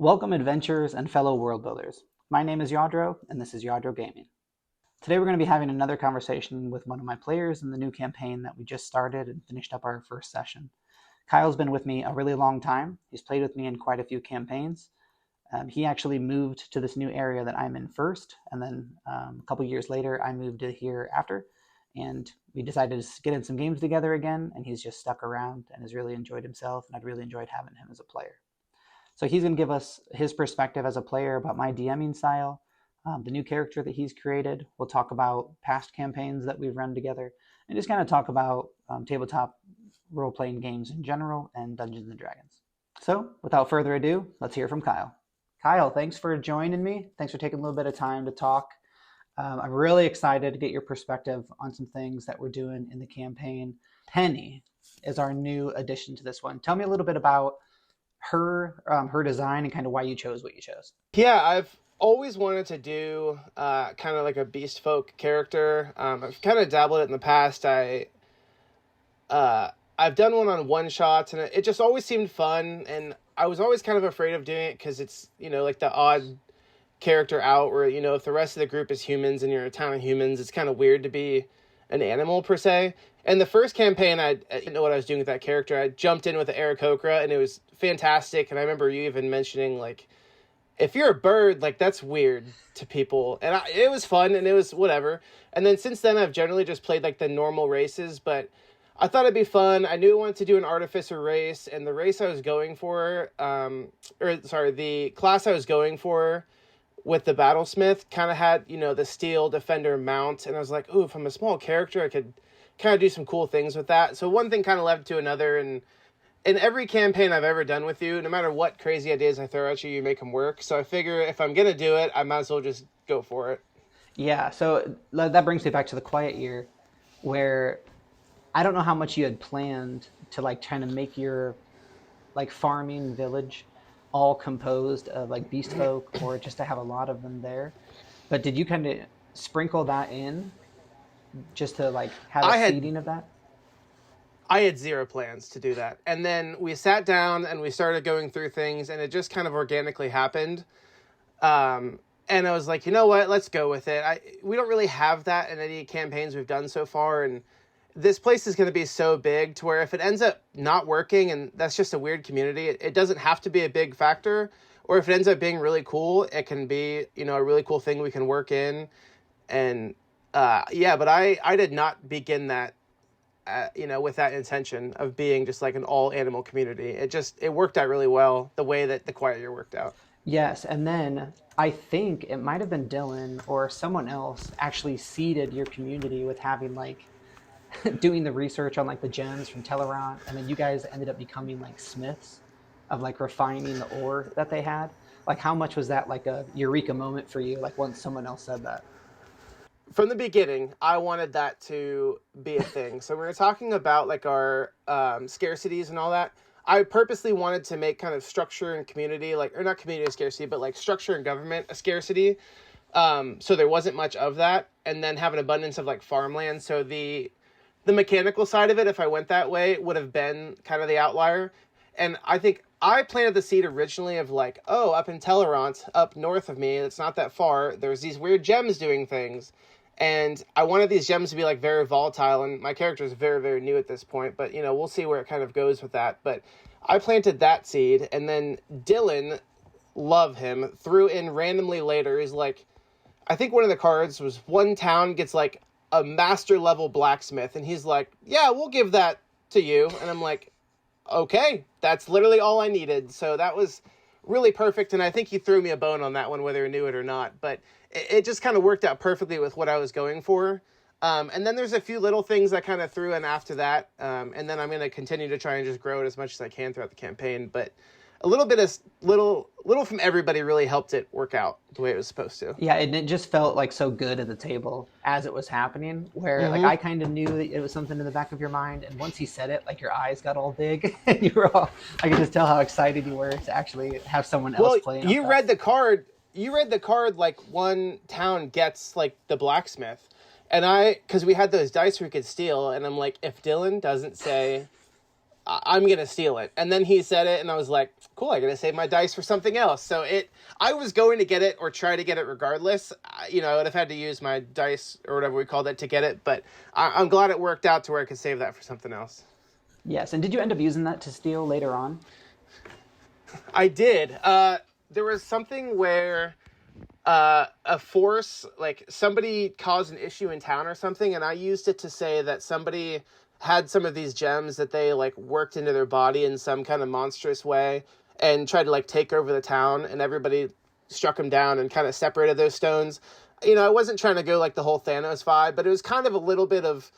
Welcome, adventurers and fellow world builders. My name is Yadro, and this is Yadro Gaming. Today we're going to be having another conversation with one of my players in the new campaign that we just started and finished up our first session. Kyle's been with me a really long time. He's played with me in quite a few campaigns. He actually moved to this new area that I'm in first, and then a couple years later I moved to here after, and we decided to get in some games together again, and he's just stuck around and has really enjoyed himself, and I've really enjoyed having him as a player. So he's going to give us his perspective as a player about my DMing style, the new character that he's created. We'll talk about past campaigns that we've run together, and just kind of talk about tabletop role-playing games in general and Dungeons & Dragons. So without further ado, let's hear from Kyle. Kyle, thanks for joining me. Thanks for taking a little bit of time to talk. I'm really excited to get your perspective on some things that we're doing in the campaign. Penny is our new addition to this one. Tell me a little bit about her design and kind of why you chose what you chose. Yeah, I've always wanted to do kind of like a beast folk character. I've kind of dabbled it in the past. I've done one shots, and it just always seemed fun. And I was always kind of afraid of doing it because it's, like the odd character out where, if the rest of the group is humans and you're a town of humans, it's kind of weird to be an animal per se. And the first campaign, I didn't know what I was doing with that character. I jumped in with the Aarakocra, and it was fantastic. And I remember you even mentioning, like, if you're a bird, like, that's weird to people. And it was fun, and it was whatever. And then since then, I've generally just played, like, the normal races. But I thought it'd be fun. I knew I wanted to do an artificer race. And the race I was going for, the class I was going for with the battlesmith kind of had, the steel defender mount. And I was like, ooh, if I'm a small character, I could kind of do some cool things with that. So one thing kind of led to another, and in every campaign I've ever done with you, no matter what crazy ideas I throw at you, you make them work. So I figure if I'm gonna do it, I might as well just go for it. Yeah, so that brings me back to the Quiet Year, where I don't know how much you had planned to like trying to make your like farming village all composed of like beast folk or just to have a lot of them there. But did you kind of sprinkle that in just to like have a seeding of that? I had zero plans to do that. And then we sat down and we started going through things, and it just kind of organically happened. And I was like, you know what, let's go with it. We don't really have that in any campaigns we've done so far. And this place is going to be so big to where if it ends up not working, and that's just a weird community, it doesn't have to be a big factor. Or if it ends up being really cool, it can be, a really cool thing we can work in. And but I did not begin that, with that intention of being just like an all animal community. It worked out really well the way that the Quiet Year worked out. Yes, and then I think it might have been Dylan or someone else actually seeded your community with having like doing the research on like the gems from Tellerant, and then you guys ended up becoming like smiths of like refining the ore that they had. Like how much was that like a eureka moment for you, like once someone else said that? From the beginning, I wanted that to be a thing. So we were talking about like our scarcities and all that. I purposely wanted to make kind of structure and community, or not community scarcity, but like structure and government a scarcity. So there wasn't much of that, and then have an abundance of like farmland. So the mechanical side of it, if I went that way, would have been kind of the outlier. And I think I planted the seed originally of like, oh, up in Tellerant, up north of me, it's not that far, there's these weird gems doing things. And I wanted these gems to be like very volatile, and my character is very, very new at this point, but we'll see where it kind of goes with that. But I planted that seed, and then Dylan, love him, threw in randomly later. He's like, I think one of the cards was one town gets like a master level blacksmith, and he's like, yeah, we'll give that to you. And I'm like, okay, that's literally all I needed. So that was really perfect, and I think he threw me a bone on that one, whether he knew it or not. But it just kind of worked out perfectly with what I was going for. And then there's a few little things I kind of threw in after that. And then I'm going to continue to try and just grow it as much as I can throughout the campaign. But a little bit of little from everybody really helped it work out the way it was supposed to. Yeah, and it just felt like so good at the table as it was happening, where like I kind of knew that it was something in the back of your mind, and once he said it, like your eyes got all big, and you were all, I could just tell how excited you were to actually have someone else play. You read the card. You read the card like one town gets like the blacksmith, and because we had those dice we could steal, and I'm like, if Dylan doesn't say I'm going to steal it. And then he said it, and I was like, cool, I got to save my dice for something else. So I was going to get it or try to get it regardless. I would have had to use my dice or whatever we called it to get it. But I'm glad it worked out to where I could save that for something else. Yes, and did you end up using that to steal later on? I did. There was something where a force, like somebody caused an issue in town or something, and I used it to say that somebody had some of these gems that they like worked into their body in some kind of monstrous way and tried to like take over the town, and everybody struck them down and kind of separated those stones. I wasn't trying to go like the whole Thanos vibe, but it was kind of a little bit of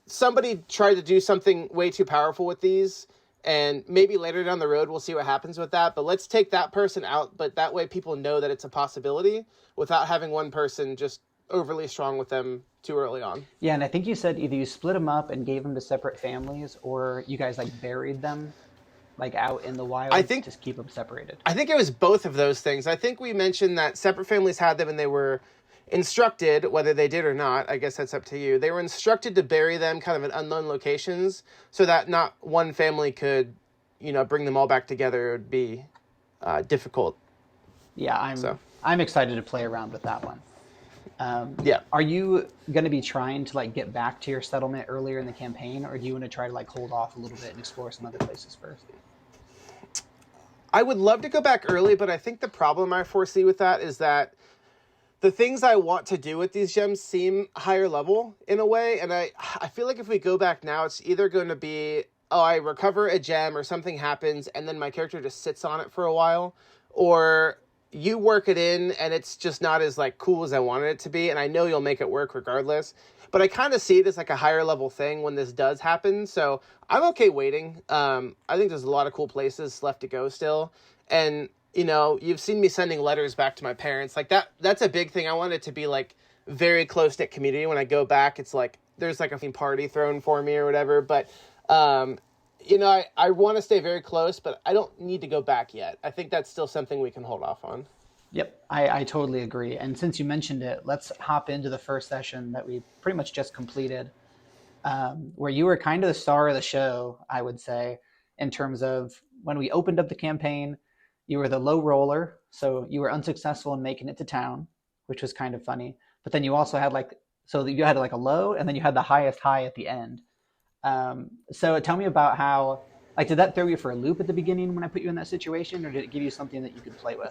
somebody tried to do something way too powerful with these, and maybe later down the road we'll see what happens with that, but let's take that person out, but that way people know that it's a possibility without having one person just overly strong with them too early on. Yeah, and I think you said either you split them up and gave them to separate families, or you guys like buried them like out in the wild. I think just keep them separated. I think it was both of those things. I think we mentioned that separate families had them and they were instructed, whether they did or not, I guess that's up to you. They were instructed to bury them kind of in unknown locations so that not one family could, bring them all back together. It would be difficult. Yeah, I'm excited to play around with that one. Yeah. Are you going to be trying to like get back to your settlement earlier in the campaign, or do you want to try to like hold off a little bit and explore some other places first? I would love to go back early, but I think the problem I foresee with that is that the things I want to do with these gems seem higher level in a way, and I feel like if we go back now, it's either going to be, I recover a gem or something happens, and then my character just sits on it for a while, or you work it in, and it's just not as like cool as I wanted it to be, and I know you'll make it work regardless, but I kind of see it as like a higher level thing when this does happen, so I'm okay waiting. I think there's a lot of cool places left to go still, and you've seen me sending letters back to my parents. Like that's a big thing. I want it to be like very close-knit community. When I go back, it's like there's like a party thrown for me or whatever. But, I want to stay very close, but I don't need to go back yet. I think that's still something we can hold off on. Yep, I totally agree. And since you mentioned it, let's hop into the first session that we pretty much just completed, where you were kind of the star of the show, I would say, in terms of when we opened up the campaign. You were the low roller, so you were unsuccessful in making it to town, which was kind of funny. But then you also had you had like a low, and then you had the highest high at the end. So tell me about how, did that throw you for a loop at the beginning when I put you in that situation, or did it give you something that you could play with?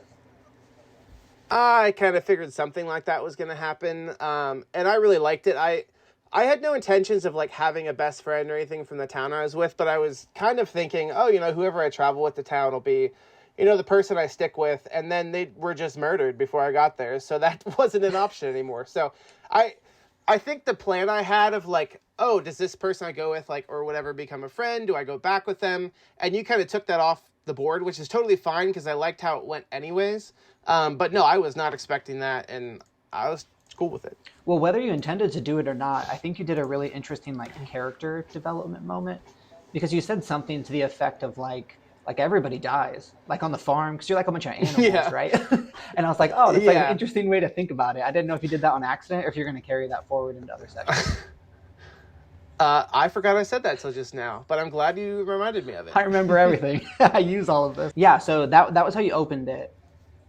I kind of figured something like that was going to happen, and I really liked it. I had no intentions of like having a best friend or anything from the town I was with, but I was kind of thinking, whoever I travel with to town will be the person I stick with, and then they were just murdered before I got there, so that wasn't an option anymore. So I think the plan I had of like, does this person I go with, like, or whatever, become a friend? Do I go back with them? And you kind of took that off the board, which is totally fine because I liked how it went anyways. But no, I was not expecting that, and I was cool with it. Well, whether you intended to do it or not, I think you did a really interesting character development moment, because you said something to the effect of like everybody dies, like on the farm, because you're like a bunch of animals, right? And I was like, that's like an interesting way to think about it. I didn't know if you did that on accident or if you're going to carry that forward into other sections. I forgot I said that till just now, but I'm glad you reminded me of it. I remember everything. I use all of this. Yeah, so that was how you opened it.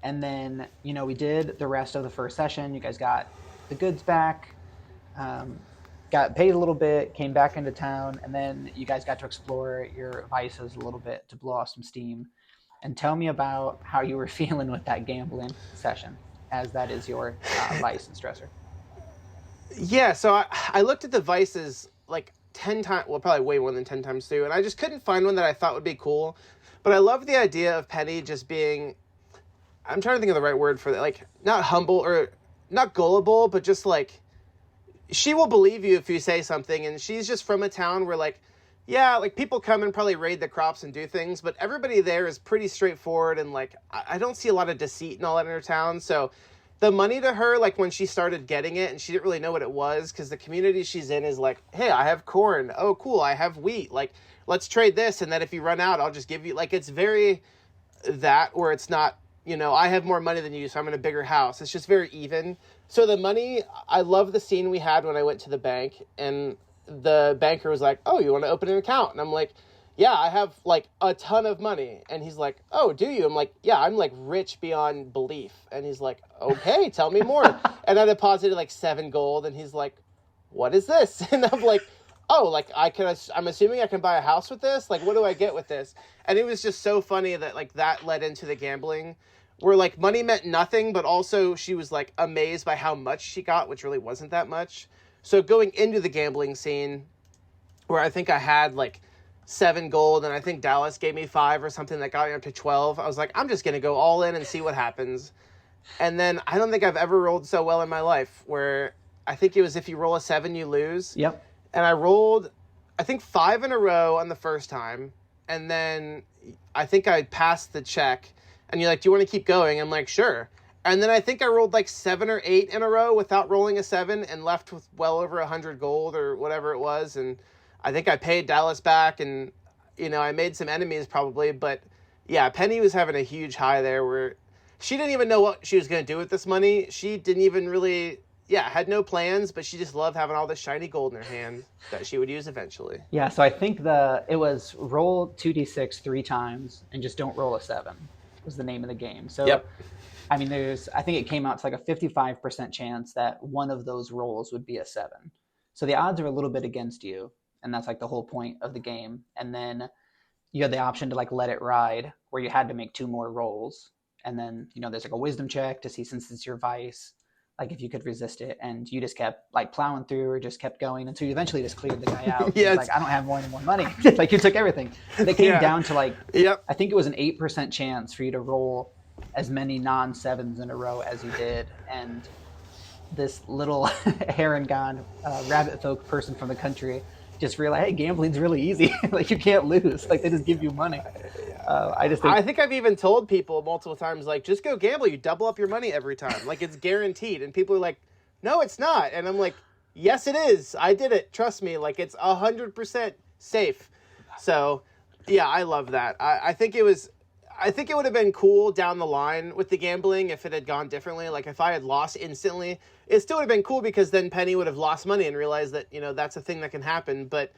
And then, we did the rest of the first session. You guys got the goods back, got paid a little bit, came back into town, and then you guys got to explore your vices a little bit to blow off some steam. And tell me about how you were feeling with that gambling session, as that is your vice and stressor. Yeah, so I looked at the vices like 10 times, well, probably way more than 10 times through, and I just couldn't find one that I thought would be cool. But I love the idea of Penny just being, I'm trying to think of the right word for that, like, not humble or not gullible, but just like, she will believe you if you say something, and she's just from a town where, like, yeah, like, people come and probably raid the crops and do things, but everybody there is pretty straightforward, and, like, I don't see a lot of deceit and all that in her town, so the money to her, like, when she started getting it, and she didn't really know what it was, because the community she's in is like, hey, I have corn, oh, cool, I have wheat, like, let's trade this, and then if you run out, I'll just give you, like, it's very that, where it's not, I have more money than you, so I'm in a bigger house. It's just very even. So the money, I love the scene we had when I went to the bank, and the banker was like, you want to open an account? And I'm like, yeah, I have like a ton of money. And he's like, oh, do you? I'm like, yeah, I'm like rich beyond belief. And he's like, okay, tell me more. And I deposited like 7 gold, and he's like, what is this? And I'm like, oh, like I'm assuming I can buy a house with this. Like, what do I get with this? And it was just so funny that like that led into the gambling, where like money meant nothing, but also she was like amazed by how much she got, which really wasn't that much. So going into the gambling scene, where I think I had like 7 gold, and I think Dallas gave me 5 or something that got me up to 12. I was like, I'm just going to go all in and see what happens. And then I don't think I've ever rolled so well in my life, where I think it was if you roll a 7, you lose. Yep. And I rolled, I think 5 in a row on the first time. And then I think I passed the check, and you're like, do you want to keep going? I'm like, sure. And then I think I rolled like 7 or 8 in a row without rolling a 7, and left with well over 100 gold or whatever it was. And I think I paid Dallas back, and, you know, I made some enemies probably. But yeah, Penny was having a huge high there, where she didn't even know what she was going to do with this money. She didn't even really, had no plans, but she just loved having all this shiny gold in her hand that she would use eventually. Yeah, so I think it was roll 2d6 3 times and just don't roll a 7 was the name of the game. So, yep. I mean, I think it came out to like a 55% chance that one of those rolls would be a 7. So the odds are a little bit against you, and that's like the whole point of the game. And then you had the option to like let it ride, where you had to make 2 more rolls. And then, you know, there's like a wisdom check to see, since it's your vice, like if you could resist it. And you just kept like plowing through, or just kept going until you eventually just cleared the guy out. Yeah, like, I don't have any more money. Like, you took everything. And it came down to like, I think it was an 8% chance for you to roll as many non-7s in a row as you did. And this little Harangon rabbit folk person from the country just realized, hey, gambling's really easy. Like, you can't lose. Like, they just give you money. I think I've even told people multiple times, like, just go gamble. You double up your money every time. Like, it's guaranteed. And people are like, no, it's not. And I'm like, yes, it is. I did it. Trust me. Like, it's 100% safe. So, yeah, I love that. I think it would have been cool down the line with the gambling if it had gone differently. Like, if I had lost instantly, it still would have been cool, because then Penny would have lost money and realized that, you know, that's a thing that can happen. But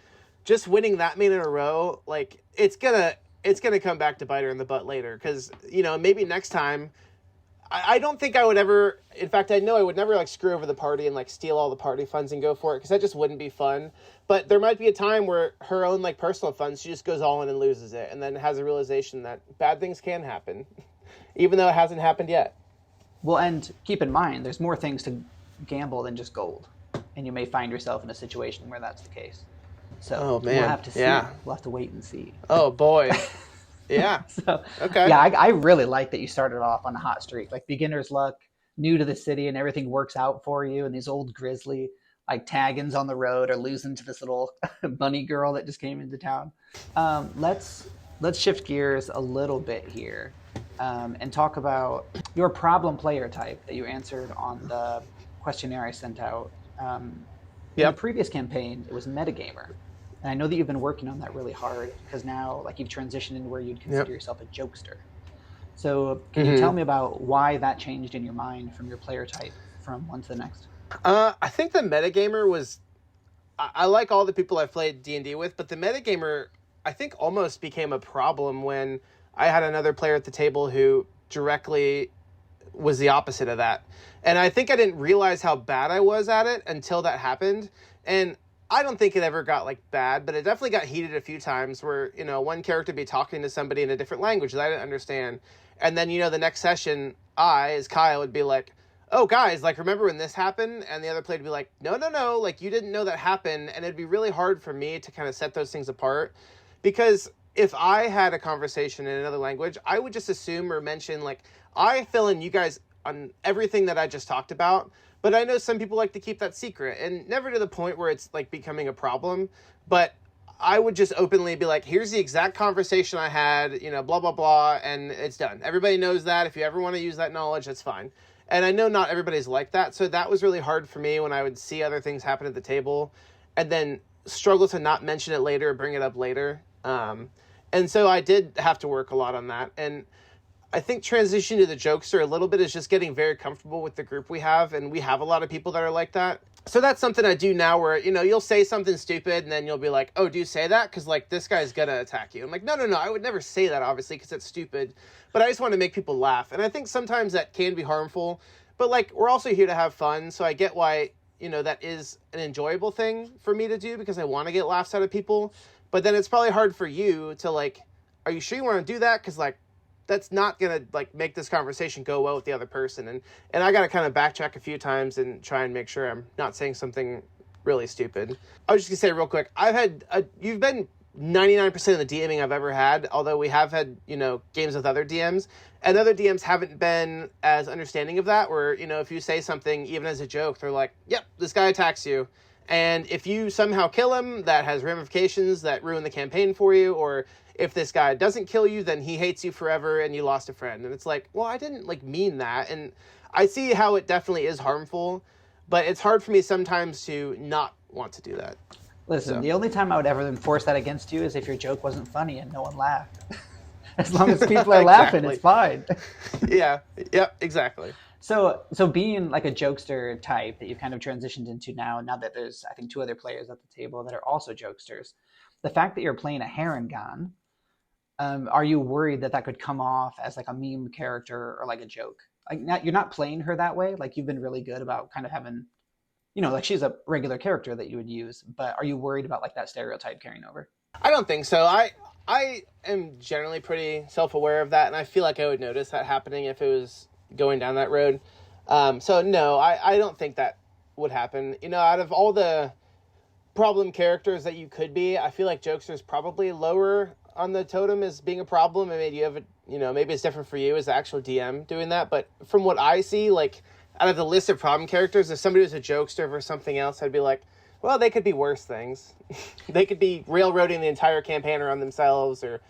just winning that many in a row, like, it's gonna come back to bite her in the butt later. Because, you know, maybe next time, I don't think I would ever, in fact, I know I would never like screw over the party and like steal all the party funds and go for it, because that just wouldn't be fun. But there might be a time where her own like personal funds, she just goes all in and loses it, and then has a realization that bad things can happen, even though it hasn't happened yet. Well, and keep in mind, there's more things to gamble than just gold, and you may find yourself in a situation where that's the case. So we'll have to see. Yeah. We'll have to wait and see. Oh boy. Yeah. So, okay. Yeah, I really like that you started off on a hot streak, like beginner's luck, new to the city, and everything works out for you. And these old grizzly like taggins on the road are losing to this little bunny girl that just came into town. Let's shift gears a little bit here and talk about your problem player type that you answered on the questionnaire I sent out. In the previous campaign, it was metagamer. And I know that you've been working on that really hard, because now like you've transitioned into where you'd consider yourself a jokester. So can you tell me about why that changed in your mind from your player type from one to the next? I think the metagamer was, I like all the people I've played D&D with, but the metagamer, I think, almost became a problem when I had another player at the table who directly was the opposite of that. And I think I didn't realize how bad I was at it until that happened. And I don't think it ever got like bad, but it definitely got heated a few times where, you know, one character would be talking to somebody in a different language that I didn't understand. And then, you know, the next session, as Kyle, would be like, oh, guys, like, remember when this happened? And the other player would be like, no, like, you didn't know that happened. And it'd be really hard for me to kind of set those things apart, because if I had a conversation in another language, I would just assume or mention, like, I fill in you guys on everything that I just talked about. But I know some people like to keep that secret, and never to the point where it's like becoming a problem. But I would just openly be like, here's the exact conversation I had, you know, blah, blah, blah, and it's done. Everybody knows that. If you ever want to use that knowledge, that's fine. And I know not everybody's like that. So that was really hard for me when I would see other things happen at the table and then struggle to not mention it later or bring it up later. And so I did have to work a lot on that. And I think transition to the jokester a little bit is just getting very comfortable with the group we have, and we have a lot of people that are like that. So that's something I do now where, you'll say something stupid and then you'll be like, oh, do you say that? Because, like, this guy's going to attack you. I'm like, no, I would never say that, obviously, because it's stupid. But I just want to make people laugh. And I think sometimes that can be harmful. But, like, we're also here to have fun. So I get why, that is an enjoyable thing for me to do because I want to get laughs out of people. But then it's probably hard for you to, like, are you sure you want to do that? Because, like, that's not going to, like, make this conversation go well with the other person. And I got to kind of backtrack a few times and try and make sure I'm not saying something really stupid. I was just going to say real quick, you've been 99% of the DMing I've ever had, although we have had, games with other DMs. And other DMs haven't been as understanding of that, where, if you say something, even as a joke, they're like, yep, this guy attacks you. And if you somehow kill him, that has ramifications that ruin the campaign for you, or if this guy doesn't kill you, then he hates you forever and you lost a friend. And it's like, well, I didn't, like, mean that. And I see how it definitely is harmful, but it's hard for me sometimes to not want to do that. Listen, the only time I would ever enforce that against you is if your joke wasn't funny and no one laughed. As long as people are laughing, it's fine. Yeah, exactly. So being like a jokester type that you've kind of transitioned into now that there's, I think, 2 other players at the table that are also jokesters, the fact that you're playing a Harengon, are you worried that could come off as like a meme character or like a joke? Like, you're not playing her that way. Like, you've been really good about kind of having, like, she's a regular character that you would use, but are you worried about like that stereotype carrying over? I don't think so. I am generally pretty self-aware of that, and I feel like I would notice that happening if it was going down that road. So no, I don't think that would happen. Out of all the problem characters that you could be, I feel like Jokester's probably lower on the totem as being a problem. I mean, you have maybe it's different for you as the actual DM doing that, but from what I see, like, out of the list of problem characters, if somebody was a jokester for something else, I'd be like, well, they could be worse things. They could be railroading the entire campaign around themselves, or,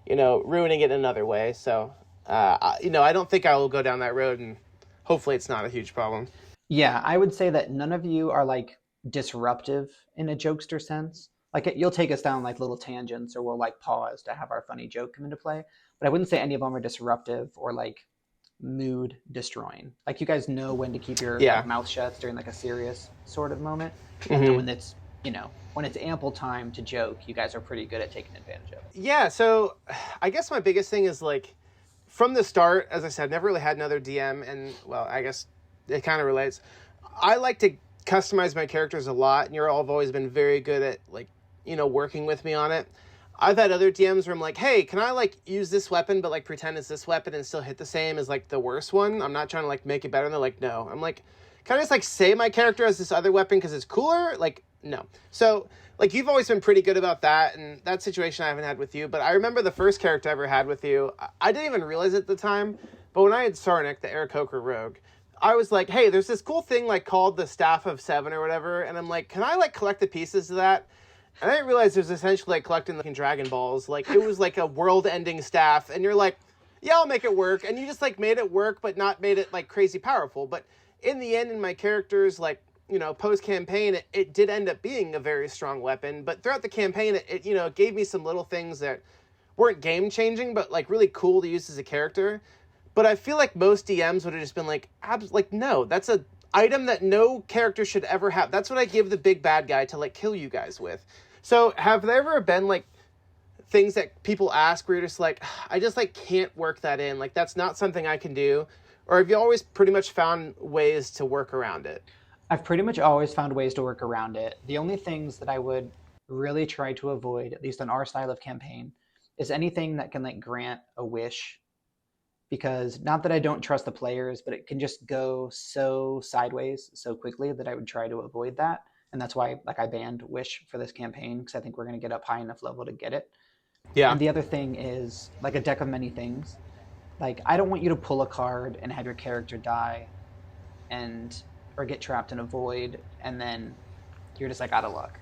ruining it in another way. So, I don't think I will go down that road, and hopefully it's not a huge problem. Yeah, I would say that none of you are like disruptive in a jokester sense. Like, you'll take us down like little tangents, or we'll like pause to have our funny joke come into play. But I wouldn't say any of them are disruptive or like mood destroying. Like, you guys know when to keep your like, mouth shut during like a serious sort of moment. Mm-hmm. And when it's when it's ample time to joke, you guys are pretty good at taking advantage of it. Yeah, so I guess my biggest thing is, like, from the start, as I said, never really had another DM, and, well, I guess it kind of relates. I like to customize my characters a lot, and you're all have always been very good at, like, working with me on it. I've had other DMs where I'm like, hey, can I, like, use this weapon, but, like, pretend it's this weapon and still hit the same as, like, the worst one? I'm not trying to, like, make it better. And they're like, no. I'm like, can I just, like, say my character has this other weapon because it's cooler? Like, no. So, like, you've always been pretty good about that, and that situation I haven't had with you. But I remember the first character I ever had with you, I didn't even realize it at the time, but when I had Sarnik, the Aarakocra rogue, I was like, hey, there's this cool thing, like, called the Staff of Seven or whatever, and I'm like, can I, like, collect the pieces of that? And I didn't realize it was essentially like collecting like Dragon Balls. Like, it was like a world-ending staff, and you're like, yeah, I'll make it work. And you just like made it work, but not made it like crazy powerful. But in the end, in my characters, like, post-campaign, it did end up being a very strong weapon. But throughout the campaign, it gave me some little things that weren't game-changing, but like really cool to use as a character. But I feel like most DMs would have just been like, no, that's a item that no character should ever have. That's what I give the big bad guy to like kill you guys with. So have there ever been like things that people ask where you're just like, I just like can't work that in, like that's not something I can do? Or have you always pretty much found ways to work around it? I've pretty much always found ways to work around it. The only things that I would really try to avoid, at least on our style of campaign, is anything that can like grant a wish. Because not that I don't trust the players, but it can just go so sideways so quickly that I would try to avoid that. And that's why like I banned Wish for this campaign, because I think we're going to get up high enough level to get it. Yeah. And the other thing is like a deck of many things. Like, I don't want you to pull a card and have your character die or get trapped in a void, and then you're just like out of luck.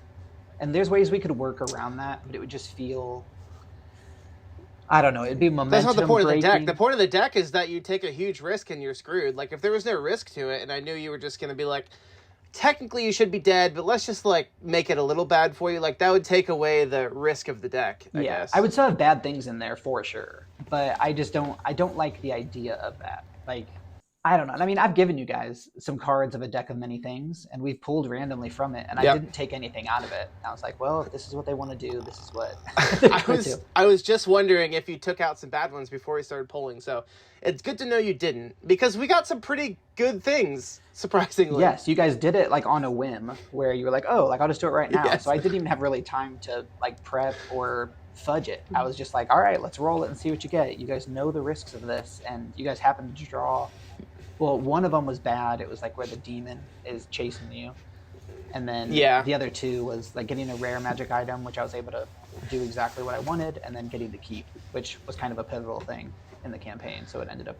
And there's ways we could work around that, but it would just feel, I don't know, it'd be momentum. That's not the point breaking. of the deck. The point of the deck is that you take a huge risk and you're screwed. Like, if there was no risk to it, and I knew you were just going to be like, technically you should be dead, but let's just like make it a little bad for you. Like that would take away the risk of the deck, I guess. I would still have bad things in there for sure, but I don't like the idea of that. Like, I don't know. I mean, I've given you guys some cards of a deck of many things, and we've pulled randomly from it, and I didn't take anything out of it. And I was like, well, if this is what they want to do, this is what I was just wondering if you took out some bad ones before we started pulling. So it's good to know you didn't, because we got some pretty good things, surprisingly. Yes, you guys did it like on a whim, where you were like, oh, like I'll just do it right now. Yes. So I didn't even have really time to like prep or fudge it. I was just like, all right, let's roll it and see what you get. You guys know the risks of this, and you guys happen to draw. Well, one of them was bad. It was like where the demon is chasing you. And then the other two was like getting a rare magic item, which I was able to do exactly what I wanted, and then getting the keep, which was kind of a pivotal thing in the campaign. So it ended up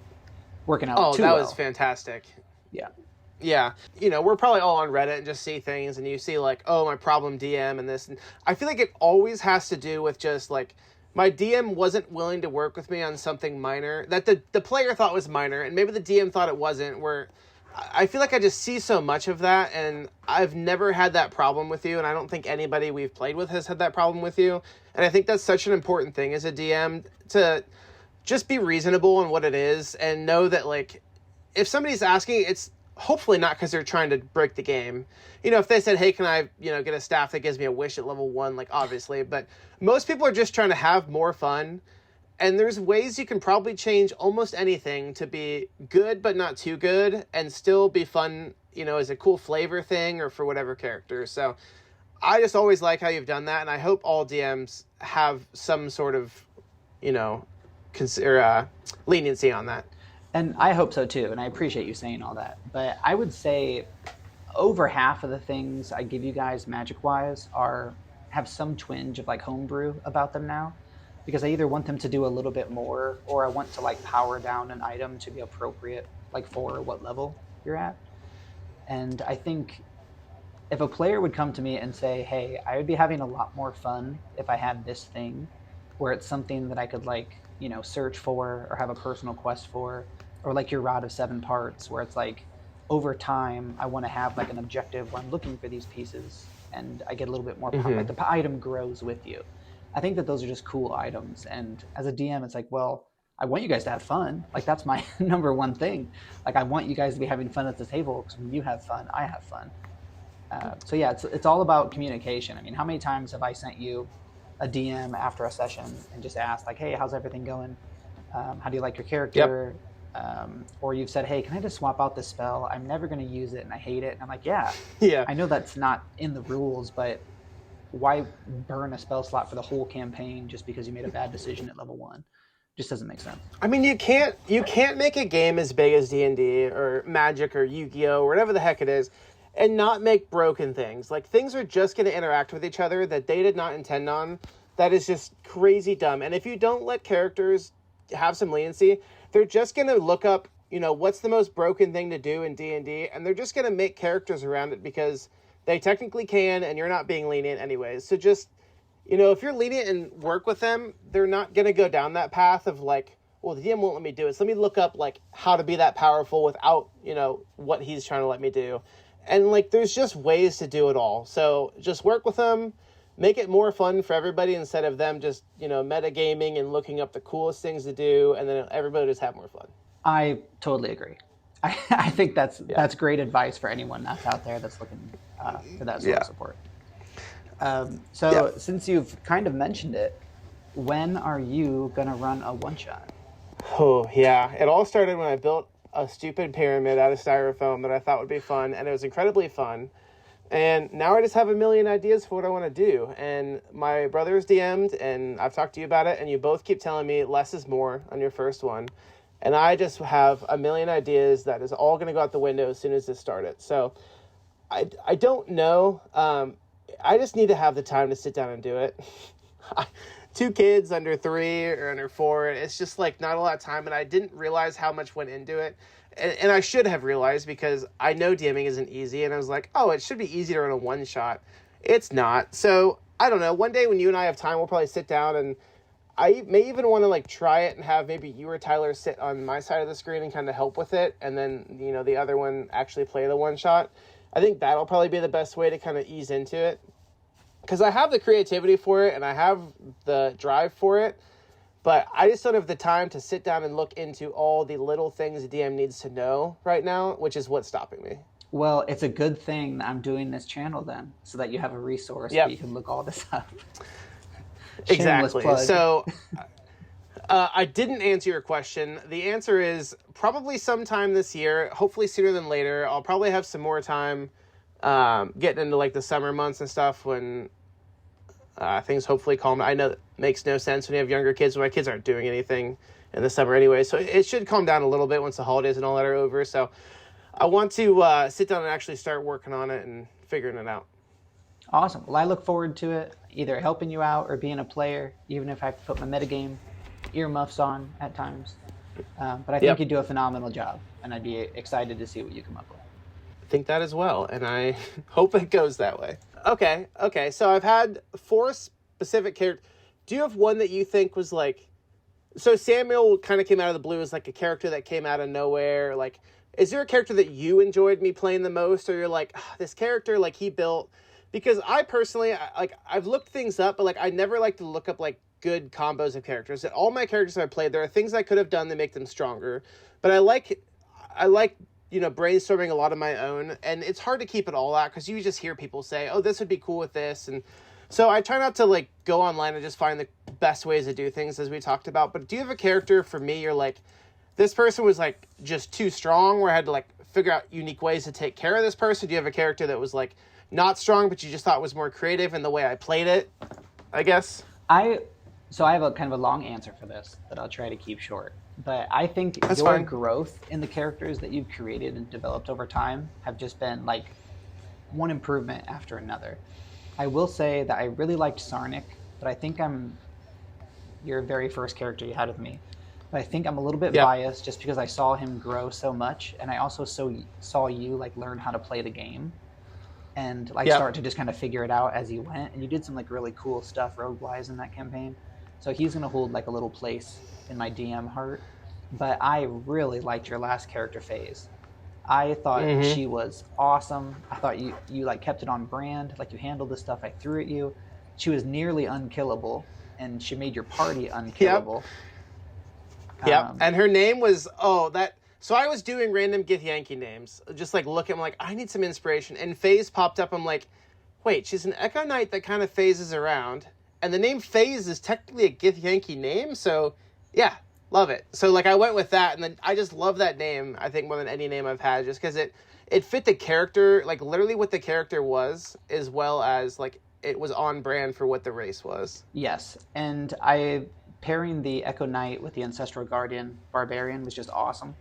working out too well. Oh, that was fantastic. Yeah. Yeah. You know, we're probably all on Reddit and just see things, and you see like, oh, my problem DM and this. And I feel like it always has to do with just like, my DM wasn't willing to work with me on something minor that the player thought was minor, and maybe the DM thought it wasn't, where I feel like I just see so much of that, and I've never had that problem with you, and I don't think anybody we've played with has had that problem with you. And I think that's such an important thing as a DM, to just be reasonable in what it is, and know that, like, if somebody's asking, it's hopefully not because they're trying to break the game. You know, if they said, hey, can I, you know, get a staff that gives me a wish at level 1, like, obviously. But most people are just trying to have more fun. And there's ways you can probably change almost anything to be good but not too good and still be fun, you know, as a cool flavor thing or for whatever character. So I just always like how you've done that. And I hope all DMs have some sort of, you know, leniency on that. And I hope so too, and I appreciate you saying all that. But I would say over half of the things I give you guys magic-wise have some twinge of like homebrew about them now, because I either want them to do a little bit more, or I want to like power down an item to be appropriate like for what level you're at. And I think if a player would come to me and say, hey, I would be having a lot more fun if I had this thing, where it's something that I could like, you know, search for or have a personal quest for, or like your Rod of 7 Parts, where it's like over time I want to have like an objective where I'm looking for these pieces and I get a little bit more power. Like the item grows with you. I think that those are just cool items, and as a DM it's like, well, I want you guys to have fun. Like that's my number one thing. Like I want you guys to be having fun at the table, because when you have fun, I have fun. So yeah, it's all about communication. I mean, how many times have I sent you a DM after a session and just asked like, hey, how's everything going? How do you like your character? Or you've said, hey, can I just swap out this spell? I'm never going to use it and I hate it. And I'm like, yeah, I know that's not in the rules, but why burn a spell slot for the whole campaign just because you made a bad decision at level 1? Just doesn't make sense. I mean, you can't make a game as big as D&D or Magic or Yu-Gi-Oh! Or whatever the heck it is, and not make broken things. Like, things are just going to interact with each other that they did not intend on. That is just crazy dumb. And if you don't let characters have some leniency, they're just going to look up, you know, what's the most broken thing to do in D&D, and they're just going to make characters around it because they technically can, and you're not being lenient anyways. So just, you know, if you're lenient and work with them, they're not going to go down that path of like, well, the DM won't let me do it, so let me look up like how to be that powerful without, you know, what he's trying to let me do. And like, there's just ways to do it all. So just work with them, make it more fun for everybody instead of them just, you know, metagaming and looking up the coolest things to do, and then everybody just have more fun. I totally agree. I think that's great advice for anyone that's out there that's looking for that sort of support. Since you've kind of mentioned it, when are you going to run a one-shot? Oh, yeah. It all started when I built a stupid pyramid out of styrofoam that I thought would be fun, and it was incredibly fun. And now I just have a million ideas for what I want to do. And my brother's DM'd, and I've talked to you about it, and you both keep telling me less is more on your first one. And I just have a million ideas that is all going to go out the window as soon as this started. So I don't know. I just need to have the time to sit down and do it. 2 kids under 3 or under 4. It's just like not a lot of time. And I didn't realize how much went into it. And I should have realized, because I know DMing isn't easy. And I was like, oh, it should be easy to run a one-shot. It's not. So I don't know. One day when you and I have time, we'll probably sit down, and I may even want to like try it and have maybe you or Tyler sit on my side of the screen and kind of help with it. And then, you know, the other one actually play the one shot. I think that'll probably be the best way to kind of ease into it. Because I have the creativity for it and I have the drive for it, but I just don't have the time to sit down and look into all the little things the DM needs to know right now, which is what's stopping me. Well, it's a good thing that I'm doing this channel then, so that you have a resource Yep. where you can look all this up. Exactly. So I didn't answer your question. The answer is probably sometime this year, hopefully sooner than later. I'll probably have some more time getting into like the summer months and stuff when things hopefully calm. I know that makes no sense when you have younger kids. My kids aren't doing anything in the summer anyway, so it should calm down a little bit once the holidays and all that are over. So I want to sit down and actually start working on it and figuring it out. Awesome. Well, I look forward to it, either helping you out or being a player, even if I have to put my metagame earmuffs on at times. But I think you do a phenomenal job, and I'd be excited to see what you come up with. I think that as well, and I hope it goes that way. Okay, so I've had 4 specific characters. Do you have one that you think was like... So Samuel kind of came out of the blue as like a character that came out of nowhere. Like, is there a character that you enjoyed me playing the most, or you're like, this character, like, he built... Because I personally, I've looked things up, but like I never like to look up like good combos of characters. And all my characters I've played, there are things I could have done to make them stronger. But I like brainstorming a lot of my own, and it's hard to keep it all out because you just hear people say, "Oh, this would be cool with this," and so I try not to like go online and just find the best ways to do things as we talked about. But do you have a character for me? You're like, this person was like just too strong, where I had to like figure out unique ways to take care of this person. Do you have a character that was like not strong, but you just thought was more creative in the way I played it, I guess? So I have a kind of a long answer for this that I'll try to keep short. But I think That's your fine. growth in the characters that you've created and developed over time have just been like one improvement after another. I will say that I really liked Sarnik, but I think I'm your very first character you had with me. But I think I'm a little bit biased just because I saw him grow so much, and I also saw you like learn how to play the game and like start to just kind of figure it out as you went. And you did some like really cool stuff rogue-wise in that campaign. So he's going to hold like a little place in my DM heart. But I really liked your last character phase. I thought she was awesome. I thought you like kept it on brand, like you handled the stuff I threw at you. She was nearly unkillable, and she made your party unkillable. And her name was so I was doing random Githyanki names, just like looking, I'm like, I need some inspiration. And Phase popped up. I'm like, wait, she's an Echo Knight that kind of phases around. And the name Phase is technically a Githyanki name. So yeah, love it. So like I went with that, and then I just love that name, I think, more than any name I've had, just because it fit the character, like literally what the character was, as well as like it was on brand for what the race was. Yes, and pairing the Echo Knight with the Ancestral Guardian Barbarian was just awesome.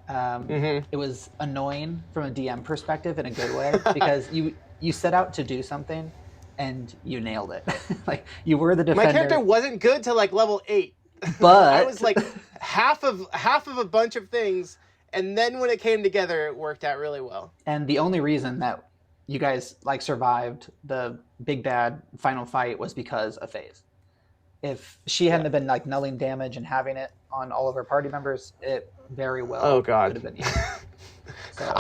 It was annoying from a DM perspective in a good way, because you set out to do something and you nailed it. Like you were the defender. My character wasn't good till like level 8, but I was like half of a bunch of things, and then when it came together, it worked out really well. And the only reason that you guys like survived the big bad final fight was because of Phase. If she hadn't been like nulling damage and having it on all of her party members, it very well could have been you. So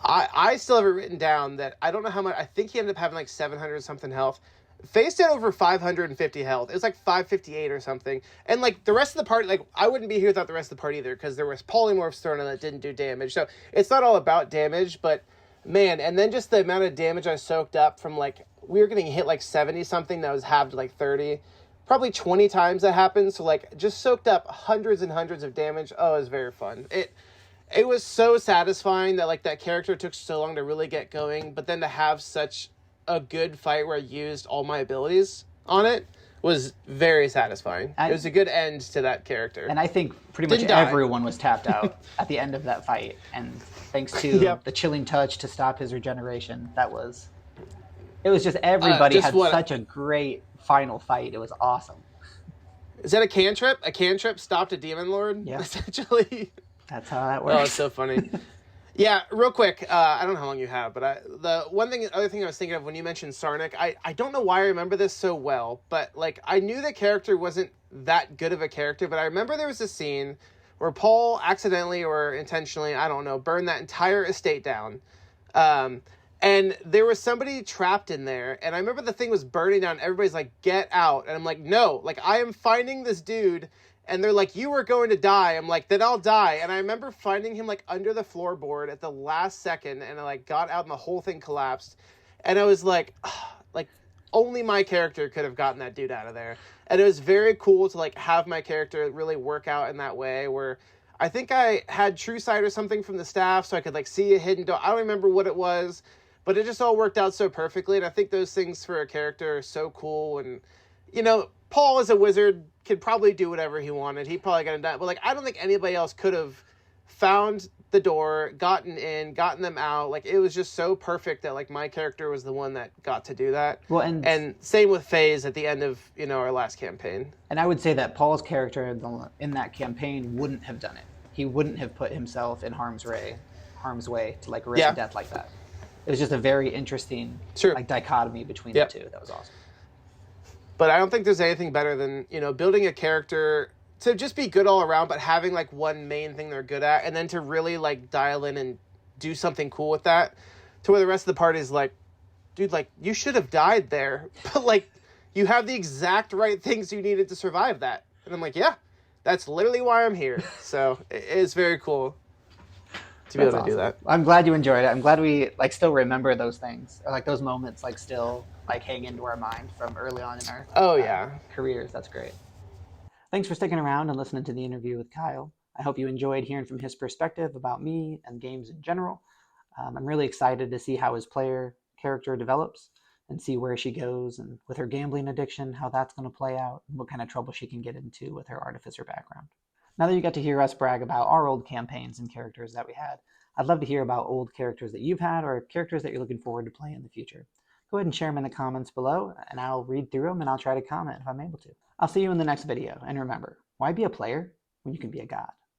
I still have it written down that I don't know how much. I think he ended up having like 700 something health. Phase did over 550 health. It was like 558 or something. And like the rest of the party, like I wouldn't be here without the rest of the party either, because there was polymorphs thrown in that didn't do damage. So it's not all about damage, but man, and then just the amount of damage I soaked up from like, we were getting hit like 70 something that was halved to like 30. Probably 20 times that happened. So like just soaked up hundreds and hundreds of damage. Oh, it was very fun. It was so satisfying that like that character took so long to really get going, but then to have such a good fight where I used all my abilities on it was very satisfying. It was a good end to that character. And I think pretty much everyone was tapped out at the end of that fight. And thanks to the chilling touch to stop his regeneration, it was just everybody had such a great final fight. It was awesome. Is that a cantrip? A cantrip stopped a demon lord? Yeah. Essentially. That's how that works. Oh, it's so funny. Yeah, real quick. I don't know how long you have, but other thing I was thinking of when you mentioned Sarnik, I don't know why I remember this so well, but like I knew the character wasn't that good of a character, but I remember there was a scene where Paul accidentally or intentionally, I don't know, burned that entire estate down. Um, and there was somebody trapped in there, and I remember the thing was burning down. Everybody's like, "Get out!" And I'm like, "No!" Like I am finding this dude, and they're like, "You are going to die." I'm like, "Then I'll die." And I remember finding him like under the floorboard at the last second, and I like got out, and the whole thing collapsed. And I was like, like only my character could have gotten that dude out of there. And it was very cool to like have my character really work out in that way where I think I had True Sight or something from the staff so I could like see a hidden door. I don't remember what it was, but it just all worked out so perfectly. And I think those things for a character are so cool. And, you know, Paul as a wizard could probably do whatever he wanted. He probably got to die. But like, I don't think anybody else could have found the door, gotten them out. Like it was just so perfect that like my character was the one that got to do that. Well, and same with FaZe at the end of, you know, our last campaign. And I would say that Paul's character in that campaign wouldn't have done it. He wouldn't have put himself in harm's way to like risk death like that. It was just a very interesting like dichotomy between the two. That was awesome. But I don't think there's anything better than, you know, building a character to just be good all around, but having like one main thing they're good at, and then to really like dial in and do something cool with that, to where the rest of the party is like, dude, like you should have died there, but like you have the exact right things you needed to survive that. And I'm like, yeah, that's literally why I'm here. So it's very cool to be able to do that. I'm glad you enjoyed it. I'm glad we like still remember those things, or like those moments like still like hang into our mind from early on in our careers. That's great. Thanks for sticking around and listening to the interview with Kyle. I hope you enjoyed hearing from his perspective about me and games in general. I'm really excited to see how his player character develops and see where she goes, and with her gambling addiction, how that's going to play out and what kind of trouble she can get into with her artificer background. Now that you got to hear us brag about our old campaigns and characters that we had, I'd love to hear about old characters that you've had or characters that you're looking forward to playing in the future. Go ahead and share them in the comments below, and I'll read through them and I'll try to comment if I'm able to. I'll see you in the next video, and remember, why be a player when you can be a god?